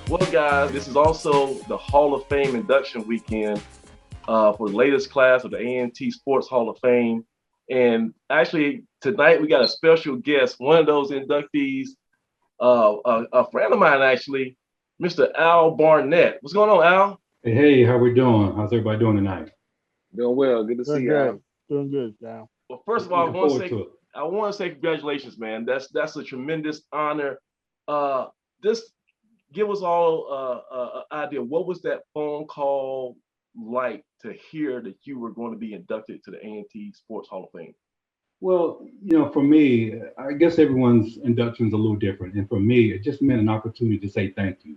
Well, guys, this is also the Hall of Fame induction weekend for the latest class of the A&T Sports Hall of Fame. And actually, tonight we got a special guest, one of those inductees, a friend of mine, actually, Mr. Al Barnett. What's going on, Al? Hey, how we doing? How's everybody doing tonight? Doing well. Good to see Doing you, good. Al. Doing good, Al. Well, first of all, Looking forward to it. I want to say congratulations, man. That's a tremendous honor. Just give us all an idea. What was that phone call like to hear that you were going to be inducted to the A&T Sports Hall of Fame? Well, for me, I guess everyone's induction is a little different. And for me, it just meant an opportunity to say thank you.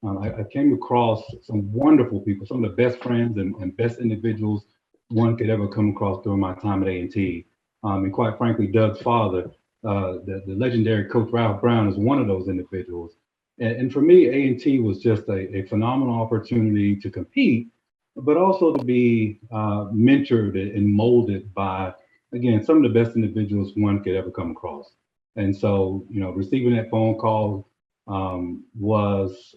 I came across some wonderful people, some of the best friends and best individuals one could ever come across during my time at A&T. And quite frankly, Doug's father, the legendary Coach Ralph Brown, is one of those individuals. And for me, A&T was just a phenomenal opportunity to compete, but also to be mentored and molded by, again, some of the best individuals one could ever come across. And so, receiving that phone call was,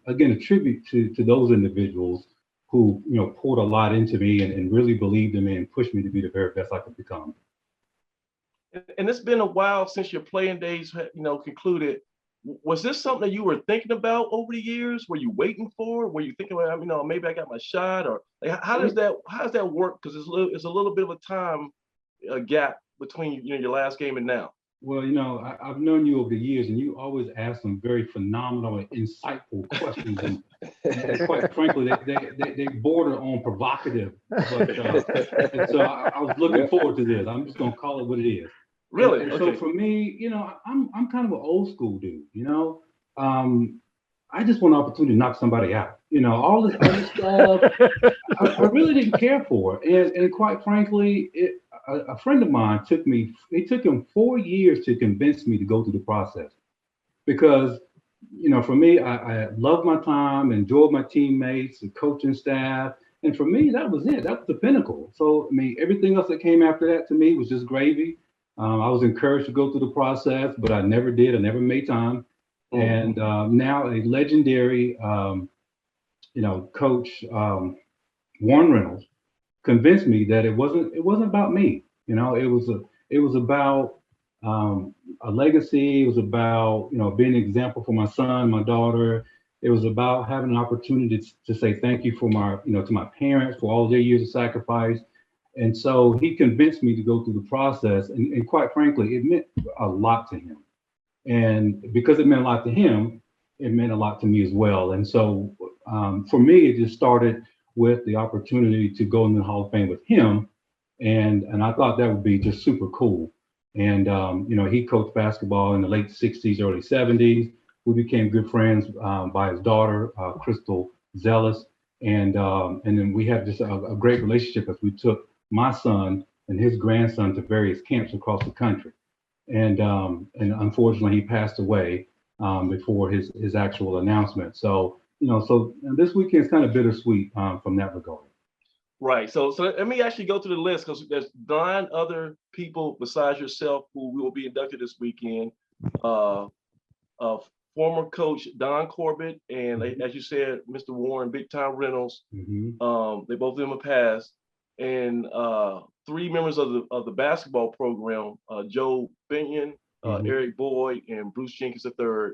again, a tribute to those individuals who, poured a lot into me and really believed in me and pushed me to be the very best I could become. And it's been a while since your playing days, concluded. Was this something that you were thinking about over the years? Were you waiting for? Were you thinking about, maybe I got my shot, or like, how does that work? Because it's a little bit of a time gap between your last game and now. Well, I've known you over the years, and you always ask some very phenomenal and insightful questions, and quite frankly, they border on provocative. But and so I was looking forward to this. I'm just gonna call it what it is. Really? And Okay. so for me, I'm kind of an old school dude. I just want an opportunity to knock somebody out. All this other stuff, I really didn't care for. And quite frankly, a friend of mine it took him 4 years to convince me to go through the process. Because, for me, I loved my time, enjoyed my teammates, the coaching staff. And for me, that was it. That was the pinnacle. So, I mean, everything else that came after that to me was just gravy. I was encouraged to go through the process, but I never did. I never made time. And now a legendary, coach, Warren Reynolds, convinced me that it wasn't about me. It was about a legacy. It was about being an example for my son, my daughter. It was about having an opportunity to say thank you for my to my parents for all their years of sacrifice. And so he convinced me to go through the process, and quite frankly, it meant a lot to him. And because it meant a lot to him, it meant a lot to me as well. And so for me, it just started with the opportunity to go in the Hall of Fame with him. And I thought that would be just super cool. And, he coached basketball in the late 60s, early 70s. We became good friends by his daughter, Crystal Zealous. And then we had just a great relationship as we took my son and his grandson to various camps across the country. And unfortunately, he passed away before his actual announcement. So, so this weekend is kind of bittersweet from that regard. Right. So let me actually go through the list, because there's 9 other people besides yourself who will be inducted this weekend. Former coach Don Corbett and, as you said, Mr. Warren Big Time Reynolds. Mm-hmm. They both of them have passed. And 3 members of the basketball program, Joe Benyon, Eric Boyd, and Bruce Jenkins III.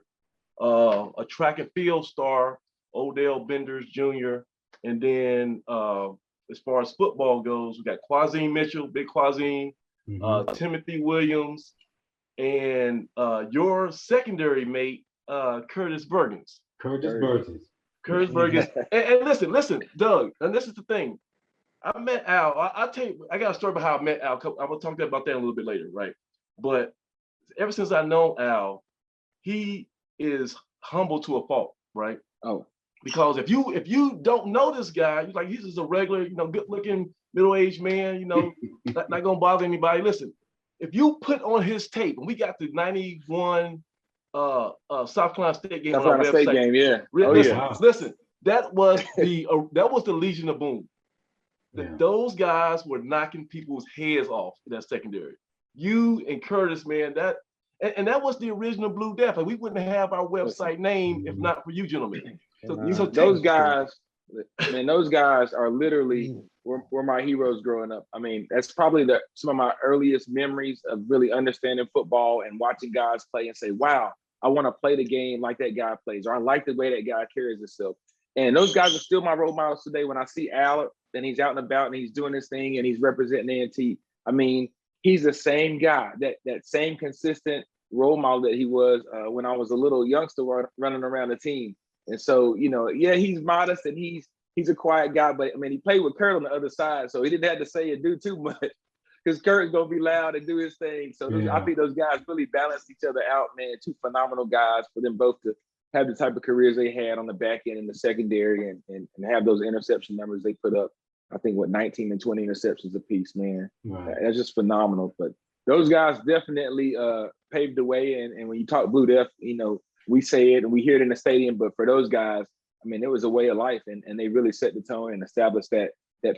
A track and field star, Odell Benders Jr. And then as far as football goes, we got Quazine Mitchell, Big Quazine, Timothy Williams, and your secondary mate, Curtis Bergens. Curtis Bergens. Curtis Bergens. And listen, Doug, and this is the thing. I met Al. I'll tell you, I got a story about how I met Al. I will talk about that a little bit later, right? But ever since I know Al, he is humble to a fault, right? Oh, because if you don't know this guy, you're like, he's just a regular, good-looking middle-aged man, not gonna bother anybody. Listen, if you put on his tape, and we got the '91 South Carolina State game South on our Carolina State website. game, yeah. Listen, that was the Legion of Boom. Those guys were knocking people's heads off in that secondary. You and Curtis, man, And that was the original Blue Death. Like, we wouldn't have our website name if not for you gentlemen. So those guys, man, those guys are literally were my heroes growing up. I mean, that's probably some of my earliest memories of really understanding football and watching guys play and say, wow, I want to play the game like that guy plays, or I like the way that guy carries himself. And those guys are still my role models today. When I see Al and he's out and about and he's doing this thing and he's representing A&T, I mean, he's the same guy, that same consistent role model that he was when I was a little youngster running around the team. And so, yeah, he's modest and he's a quiet guy, but I mean, he played with Kurt on the other side, so he didn't have to say and do too much because Kurt's gonna be loud and do his thing. So I think those guys really balanced each other out, man. Two phenomenal guys for them both to have the type of careers they had on the back end and the secondary and have those interception numbers they put up. I think 19 and 20 interceptions apiece, man. Right. That's just phenomenal. But those guys definitely paved the way. And when you talk Blue Death, we say it and we hear it in the stadium, but for those guys, I mean, it was a way of life, and they really set the tone and established that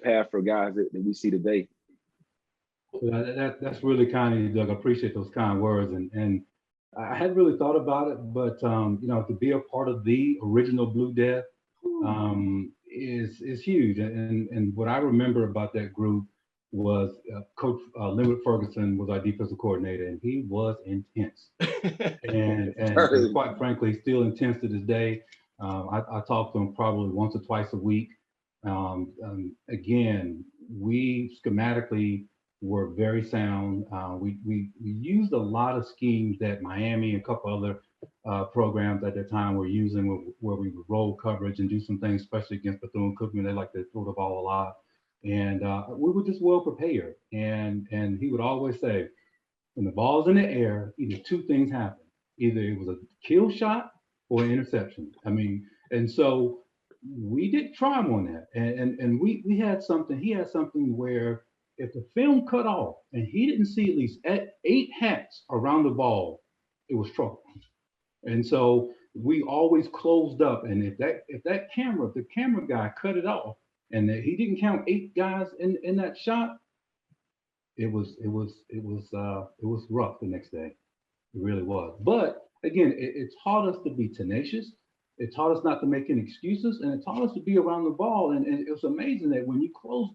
path for guys that we see today. That's really kind of you, Doug. I appreciate those kind words, and I hadn't really thought about it, but to be a part of the original Blue Death is huge. And what I remember about that group was Coach Linwood Ferguson was our defensive coordinator, and he was intense. and quite frankly, still intense to this day. I talk to him probably once or twice a week. Again, we schematically were very sound. We used a lot of schemes that Miami and a couple other programs at the time were using, where we would roll coverage and do some things, especially against Bethune-Cookman. They like to throw the ball a lot. And we were just well prepared. And he would always say, when the ball's in the air, either two things happen. Either it was a kill shot or an interception. I mean, and so we did try him on that. And we had something, he had something where if the film cut off and he didn't see at least 8 hats around the ball, it was trouble. And so we always closed up. And if the camera guy cut it off and he didn't count 8 guys in that shot, it was rough the next day. It really was. But again, it taught us to be tenacious. It taught us not to make any excuses, and it taught us to be around the ball. And it was amazing that when you close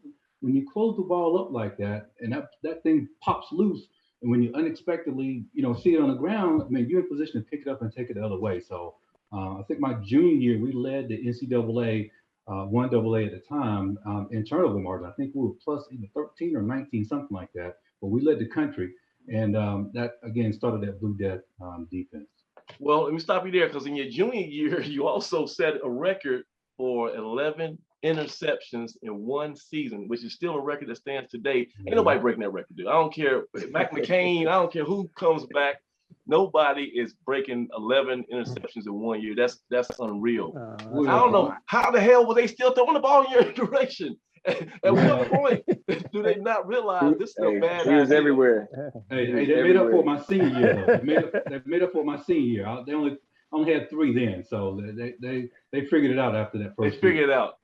the ball up like that, and that thing pops loose, and when you unexpectedly, see it on the ground, I mean, you're in position to pick it up and take it the other way. So I think my junior year, we led the NCAA 1AA at the time in turnover margin. I think we were plus either 13 or 19, something like that. But we led the country, and that again started that Blue Death defense. Well, let me stop you there, because in your junior year, you also set a record for 11 interceptions in one season, which is still a record that stands today. Ain't nobody breaking that record, dude. I don't care, Mac McCain, I don't care who comes back. Nobody is breaking 11 interceptions in 1 year. That's unreal. I don't know how the hell were they still throwing the ball in your direction. At what point do they not realize this is a bad idea? He was everywhere. Hey, they made up for my senior year, though. They made up for my senior year. They only had 3 then, so they figured it out after that first. They figured it out.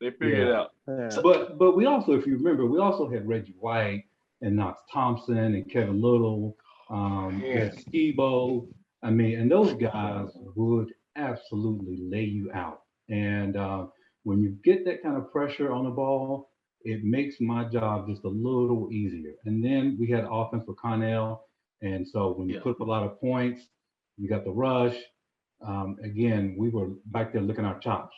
Yeah. So, but we also, if you remember, we also had Reggie White and Knox Thompson and Kevin Little, and Skibo. I mean, and those guys would absolutely lay you out. And when you get that kind of pressure on the ball, it makes my job just a little easier. And then we had offense with Connell. And so when you put up a lot of points, you got the rush. Again, we were back there licking our chops.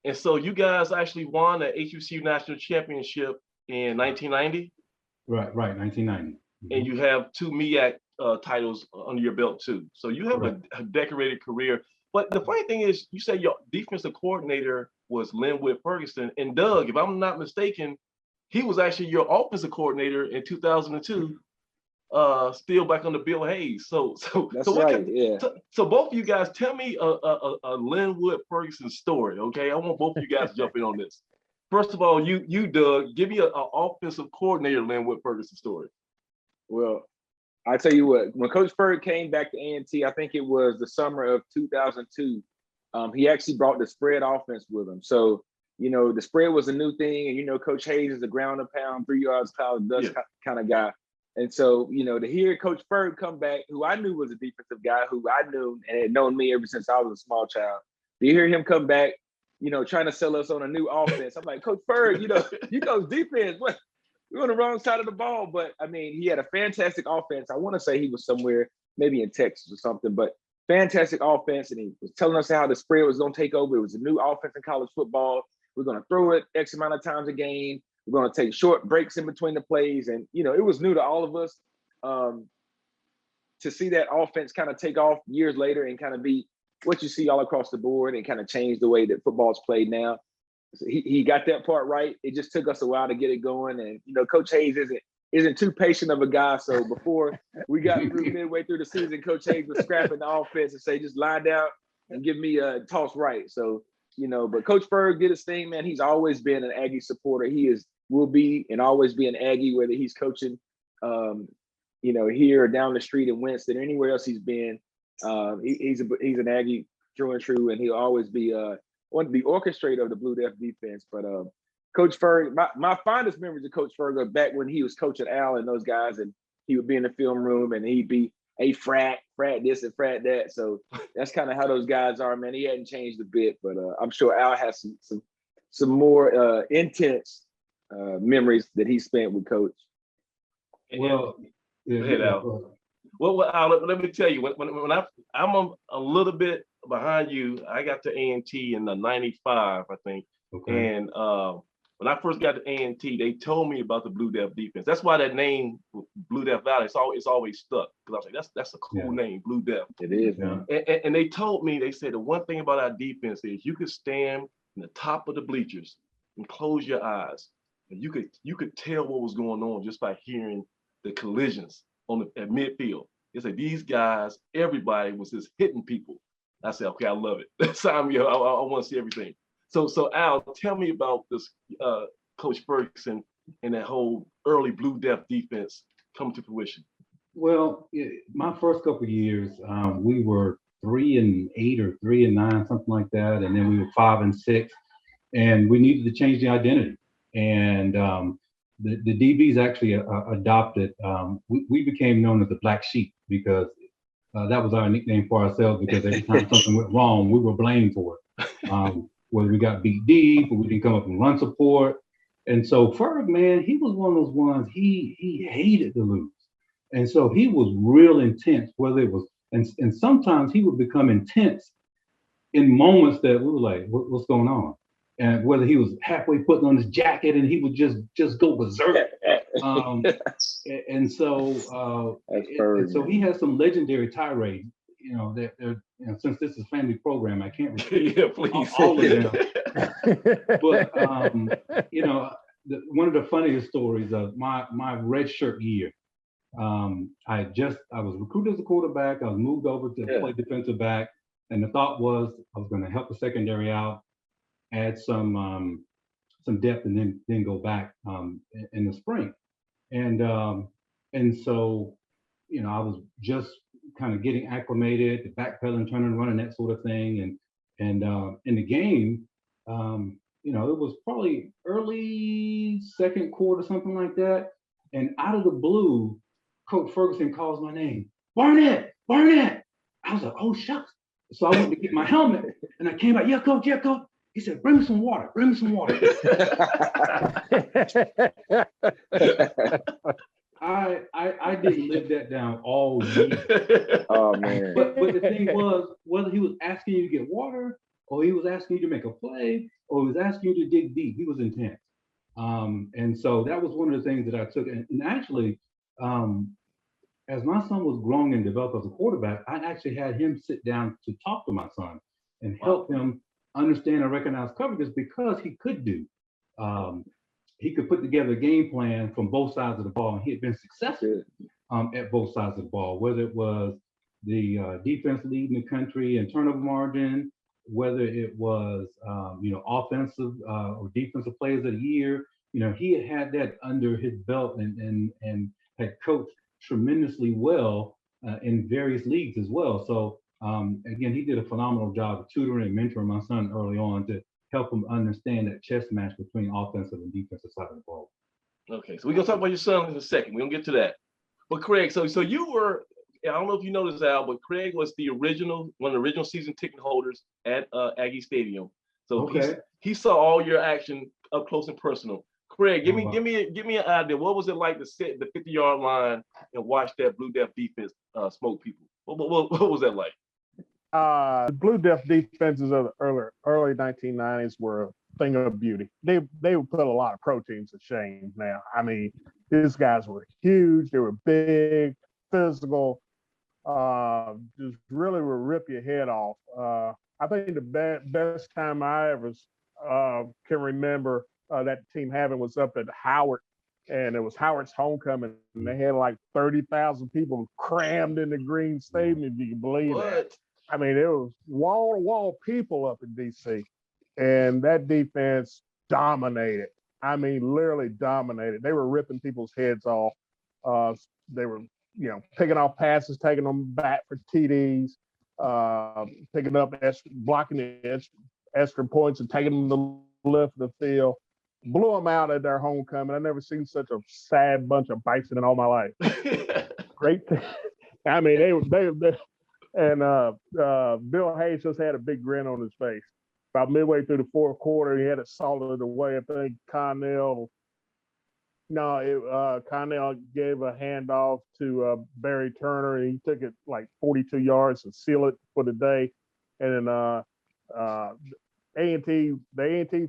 And so you guys actually won the HBCU National Championship in 1990? Right, 1990. And you have 2 MEAC titles under your belt too. So you have a decorated career. But the funny thing is, you said your defensive coordinator was Linwood Ferguson. And Doug, if I'm not mistaken, he was actually your offensive coordinator in 2002, still back under Bill Hayes. So both of you guys, tell me a Linwood Ferguson story, okay? I want both of you guys to jump in on this. First of all, you Doug, give me an offensive coordinator Linwood Ferguson story. Well, I tell you what, when Coach Ferg came back to A&T, I think it was the summer of 2002, he actually brought the spread offense with him. So, the spread was a new thing. And, Coach Hayes is a ground and pound, 3 yards cloud dust kind of guy. And so, to hear Coach Ferg come back, who I knew was a defensive guy, who I knew and had known me ever since I was a small child, to hear him come back, trying to sell us on a new offense. I'm like, Coach Ferg, you coach defense. What? We're on the wrong side of the ball. But, I mean, he had a fantastic offense. I want to say he was somewhere, maybe in Texas or something, but fantastic offense. And he was telling us how the spread was going to take over. It was a new offense in college football. We're going to throw it X amount of times a game. We're going to take short breaks in between the plays. And, it was new to all of us to see that offense kind of take off years later and kind of be what you see all across the board and kind of change the way that football is played now. So he got that part right. It just took us a while to get it going. And, Coach Hayes isn't too patient of a guy. So before we got through midway through the season, Coach Hayes was scrapping the offense and say, just lie down and give me a toss right. So, but Coach Ferg did his thing, man. He's always been an Aggie supporter. Will be and always be an Aggie, whether he's coaching, here or down the street in Winston, or anywhere else he's been. He's an Aggie through and true, and he'll always be one of the orchestrator of the Blue Death defense. But Coach Ferg, my fondest memories of Coach Ferg are back when he was coaching Al and those guys, and he would be in the film room and he'd be a frat this and frat that. So that's kind of how those guys are, man. He hadn't changed a bit, but I'm sure Al has some more intense memories that he spent with Coach. Well, Al. Well, Al, let me tell you, when I'm a little bit behind you, I got to A&T in the 95, I think. Okay. And when I first got to A&T, they told me about the Blue Death defense. That's why that name, Blue Death Valley, it's always stuck. Because I was like, that's a cool name, Blue Death. It is, man. And they told me, they said the one thing about our defense is you could stand in the top of the bleachers and close your eyes. And you could tell what was going on just by hearing the collisions at midfield. They said these guys, everybody was just hitting people. I said, okay, I love it. Sign me up. I want to see everything. So Al, tell me about this Coach Ferguson and that whole early Blue Death defense come to fruition. Well, my first couple of years, we were 3-8 or 3-9, something like that, and then we were 5-6, and we needed to change the identity. And the DBs actually adopted. We became known as the Black Sheep because that was our nickname for ourselves. Because every time something went wrong, we were blamed for it. Whether we got beat deep or we didn't come up and run support. And so Ferg, man, he was one of those ones, he hated to lose. And so he was real intense, whether it was, and sometimes he would become intense in moments that we were like, what's going on? And whether he was halfway putting on his jacket and he would just go berserk. And so he has some legendary tirades. Since this is a family program, I can't repeat all of them. But one of the funniest stories of my red shirt year, I was recruited as a quarterback. I was moved over to play defensive back, and the thought was I was going to help the secondary out, add some depth, and then go back in the spring. And so I was just kind of getting acclimated, the backpedaling, turning, running, that sort of thing. And in the game, it was probably early second quarter, something like that. And out of the blue, Coach Ferguson calls my name, Barnett. I was like, oh, shucks. So I went to get my helmet and I came back, yeah, coach. He said, bring me some water. I didn't live that down all year. Oh man! But the thing was, whether he was asking you to get water, or he was asking you to make a play, or he was asking you to dig deep, he was intense. And so that was one of the things that I took. And actually, as my son was growing and developed as a quarterback, I actually had him sit down to talk to my son and help him understand and recognize coverages, because he could do. He could put together a game plan from both sides of the ball, and he had been successful at both sides of the ball, whether it was the defense leading the country in turnover margin, whether it was offensive or defensive players of the year. He had that under his belt and had coached tremendously well in various leagues as well. So again, he did a phenomenal job of tutoring and mentoring my son early on to help him understand that chess match between offensive and defensive side of the ball. Okay, so we're gonna talk about your son in a second. We're gonna get to that. But Craig, so you were, I don't know if you know this, Al, but Craig was one of the original season ticket holders at Aggie Stadium. So Okay. he saw all your action up close and personal. Craig, give Oh, wow. me an idea. What was it like to sit at the 50-yard line and watch that Blue Death defense smoke people? What was that like? The Blue Death defenses of the early 1990s were a thing of beauty. They would put a lot of proteins to shame now. I mean, these guys were huge. They were big, physical. Just really will rip your head off. I think the best time I ever can remember that team having was up at Howard, and it was Howard's homecoming, and they had like 30,000 people crammed in the green stadium, if you can believe that. I mean, it was wall-to-wall people up in DC, and that defense dominated. I mean, literally dominated. They were ripping people's heads off. They were, picking off passes, taking them back for TDs, picking up, blocking the extra points and taking them to the left of the field. Blew them out at their homecoming. I've never seen such a sad bunch of bison in all my life. Great. I mean, they and Bill Hayes just had a big grin on his face. About midway through the fourth quarter, he had it salted away. I think Connell gave a handoff to Barry Turner, and he took it like 42 yards to seal it for the day. And then the A&T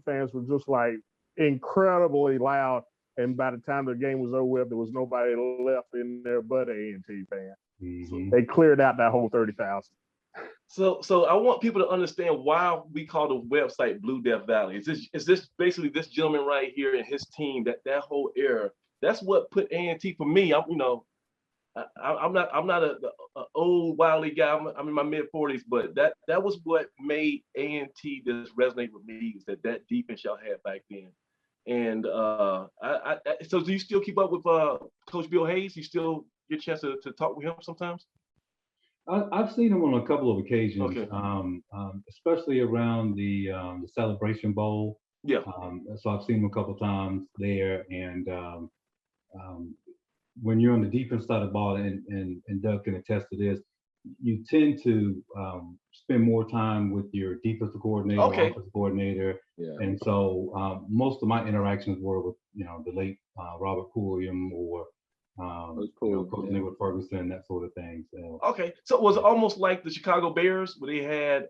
fans were just like incredibly loud. And by the time the game was over with, there was nobody left in there but A&T fans. Mm-hmm. They cleared out that whole 30,000. So I want people to understand why we call the website Blue Death Valley. Is this basically this gentleman right here and his team, that whole era? That's what put A&T for me. I'm not a old wily guy. I'm in my mid-40s, but that was what made A&T just resonate with me, is that defense y'all had back then. And so do you still keep up with Coach Bill Hayes? You still get a chance to talk with him sometimes? I've seen him on a couple of occasions, okay. Especially around the Celebration Bowl. Yeah. So I've seen him a couple of times there, and when you're on the defense side of the ball, and Doug can attest to this, you tend to spend more time with your defensive coordinator, offensive coordinator, and so most of my interactions were with the late Robert Pulliam or coaching with Ferguson, that sort of thing. So. Okay, so it was almost like the Chicago Bears, where they had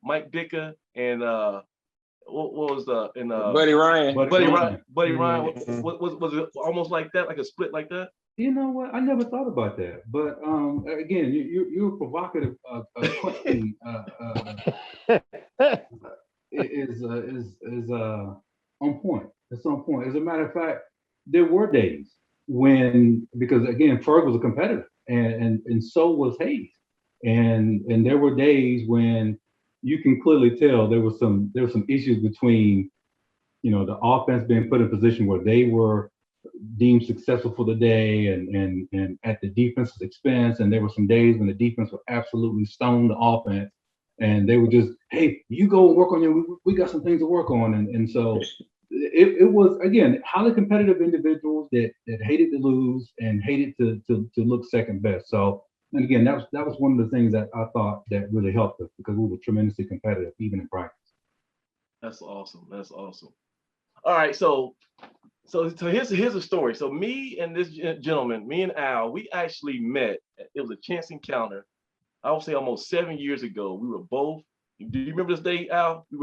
Mike Ditka and what was Buddy Ryan. Buddy Ryan. Was it almost like that, like a split like that? You know what? I never thought about that. But again, you're provocative question. Is on point. It's on point. As a matter of fact, there were days because again, Ferg was a competitor, and so was Hayes, and there were days when you can clearly tell there were some issues between the offense being put in a position where they were deemed successful for the day and at the defense's expense, and there were some days when the defense would absolutely stone the offense, and they would just, hey, you go work on we got some things to work on, and so it was, again, highly competitive individuals that hated to lose and hated to look second best. So, and again, that was one of the things that I thought that really helped us, because we were tremendously competitive even in practice. That's awesome. All right, so here's a story. So me and this gentleman, me and Al, we actually met. It was a chance encounter. I would say almost 7 years ago. We were both. Do you remember this day, Al? We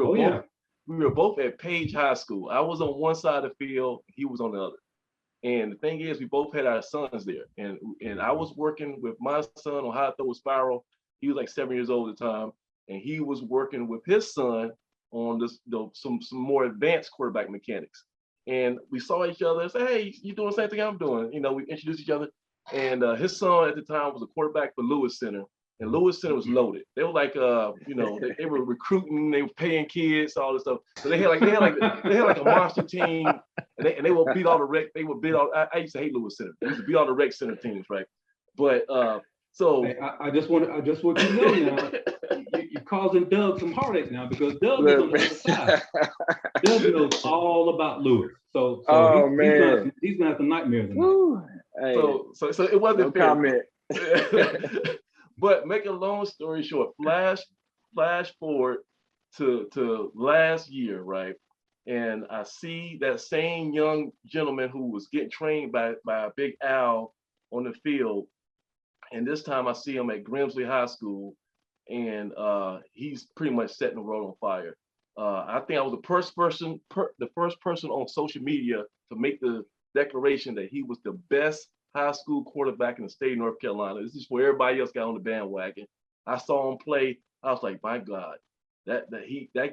were both at Page High School. I was on one side of the field. He was on the other. And the thing is, we both had our sons there. And I was working with my son on how to throw a spiral. He was like 7 years old at the time, and he was working with his son on some more advanced quarterback mechanics. And we saw each other and said, hey, you doing the same thing I'm doing? We introduced each other. And his son at the time was a quarterback for Lewis Center. And Lewis Center was loaded. They were like, they were recruiting, they were paying kids, all this stuff. So they had like a monster team, and they would beat all the rec. They would beat all. I used to hate Lewis Center. They used to beat all the rec center teams, right? But so hey, I just want you to know now, you're causing Doug some heartache now, because Doug is on the other side. Doug knows all about Lewis. So man, he's gonna have some nightmares. Hey, so it wasn't no fair. comment. But make a long story short, flash forward to last year, right? And I see that same young gentleman who was getting trained by Big Al on the field. And this time I see him at Grimsley High School, and he's pretty much setting the world on fire. I think I was the first person on social media to make the declaration that he was the best high school quarterback in the state of North Carolina. This is where everybody else got on the bandwagon. I saw him play. I was like, my God, that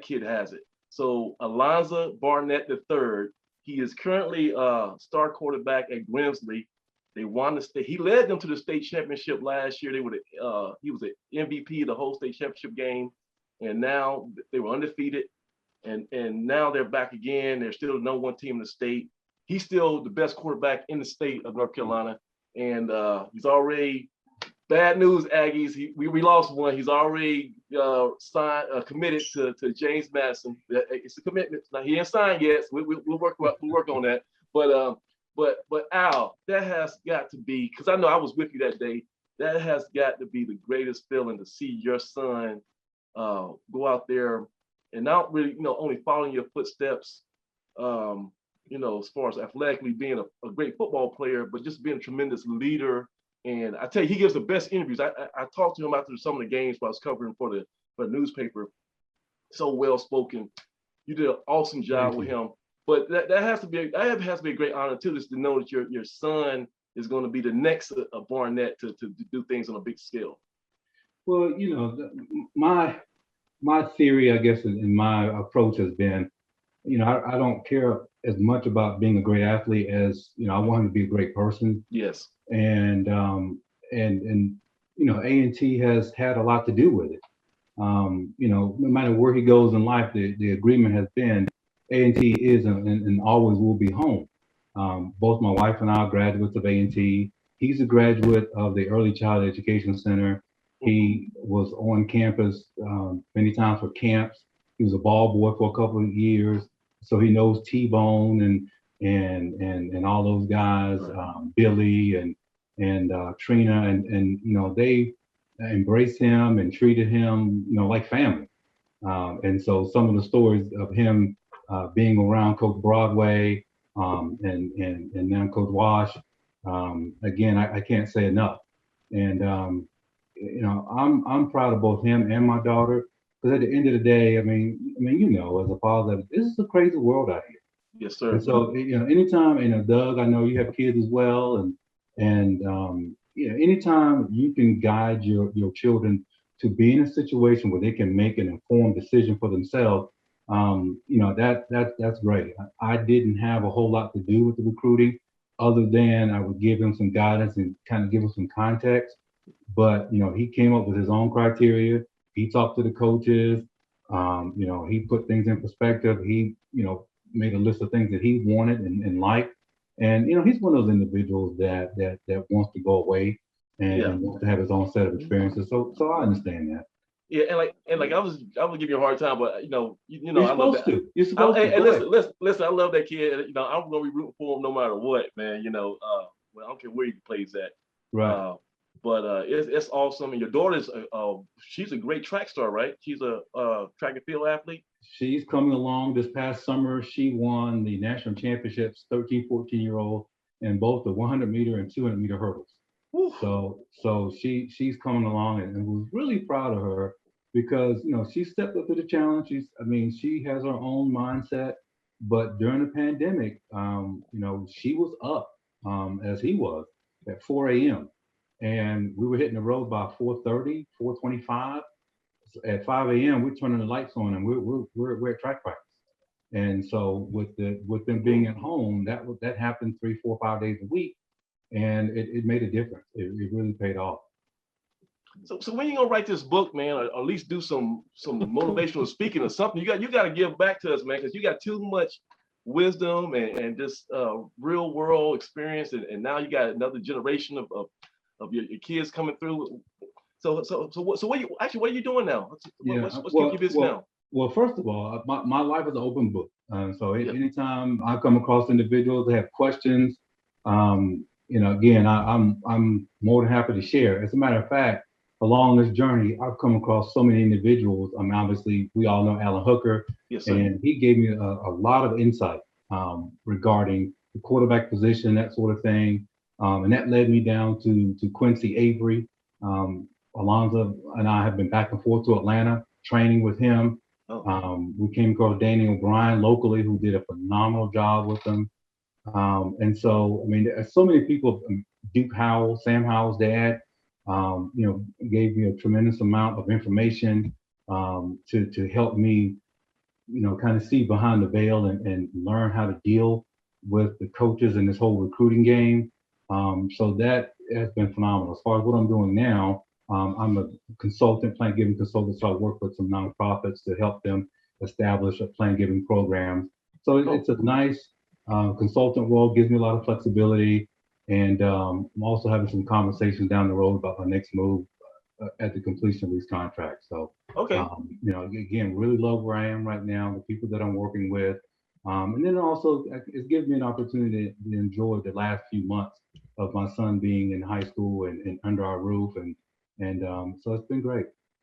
kid has it. So Alonza Barnett III, he is currently star quarterback at Grimsley. They won the state. He led them to the state championship last year. He was an MVP of the whole state championship game, and now they were undefeated. And now they're back again. They're still the number one team in the state. He's still the best quarterback in the state of North Carolina, and he's already bad news, Aggies. We lost one. He's already committed to James Madison. It's a commitment. Now he ain't signed yet. So we'll work on that. But Al, that has got to be, because I know I was with you that day. That has got to be the greatest feeling to see your son go out there and not really, only following your footsteps, as far as athletically being a great football player, but just being a tremendous leader. And I tell you, he gives the best interviews. I talked to him after some of the games I was covering for the newspaper. So well spoken. You did an awesome job with him. But that has to be a great honor too, just to know that your son is going to be the next Barnett to do things on a big scale. Well, my theory, I guess, and my approach has been, I don't care as much about being a great athlete as, I want him to be a great person. Yes. And A&T has had a lot to do with it. No matter where he goes in life, the agreement has been A&T is and always will be home. Both my wife and I are graduates of A&T. He's a graduate of the Early Child Education Center. He was on campus many times for camps. He was a ball boy for a couple of years, so he knows T-Bone and all those guys, Billy and Trina, and they embraced him and treated him, like family. And so some of the stories of him being around Coach Broadway and now Coach Wash, again, I can't say enough. And I'm proud of both him and my daughter, because at the end of the day, I mean, as a father, this is a crazy world out here. Yes, sir. And so, anytime, Doug, I know you have kids as well, and anytime you can guide your children to be in a situation where they can make an informed decision for themselves, that's great. I didn't have a whole lot to do with the recruiting, other than I would give him some guidance and kind of give him some context. But he came up with his own criteria. He talked to the coaches. He put things in perspective. He made a list of things that he wanted and liked. And he's one of those individuals that wants to go away and wants to have his own set of experiences. So I understand that. Yeah, and like I was giving you a hard time, but you're I love that. You're supposed to. And listen, I love that kid. I'm gonna be rooting for him no matter what, man. Well, I don't care where he plays at. Right. But it's awesome. And your daughter's she's a great track star, right? She's a track and field athlete. She's coming along. This past summer, she won the national championships, 13, 14-year-old, in both the 100-meter and 200-meter hurdles. Woo. So she's coming along, and we're really proud of her, because she stepped up to the challenge. She has her own mindset. But during the pandemic, she was up as he was at 4 a.m. And we were hitting the road by 4:30, 4:25. At 5 a.m., we're turning the lights on, and we're at track practice. And so with them being at home, that happened 3, 4, 5 days a week, and it made a difference. It really paid off. So when you gonna write this book, man, or at least do some motivational speaking or something? You got to give back to us, man, because you got too much wisdom and just real world experience, and now you got another generation of your kids coming through. So what are you doing now? What's keeping you busy now? Well, first of all, my life is an open book. So anytime I come across individuals that have questions, again, I'm more than happy to share. As a matter of fact, along this journey, I've come across so many individuals. I mean, obviously, we all know Alan Hooker, Yes, sir. and he gave me a lot of insight regarding the quarterback position, that sort of thing. And that led me down to Quincy Avery. Alonza and I have been back and forth to Atlanta training with him. Oh. We came across Danny O'Brien locally, who did a phenomenal job with them. And so, I mean, there's so many people. Duke Howell, Sam Howell's dad, gave me a tremendous amount of information to help me, kind of see behind the veil and learn how to deal with the coaches in this whole recruiting game. So that has been phenomenal. As far as what I'm doing now, I'm a consultant, plan giving consultant, so I work with some nonprofits to help them establish a plan giving program. So it's a nice consultant role, gives me a lot of flexibility. And I'm also having some conversations down the road about my next move at the completion of these contracts. So, Okay. Again, really love where I am right now, the people that I'm working with. And then also, it gives me an opportunity to enjoy the last few months of my son being in high school and under our roof. And so it's been great.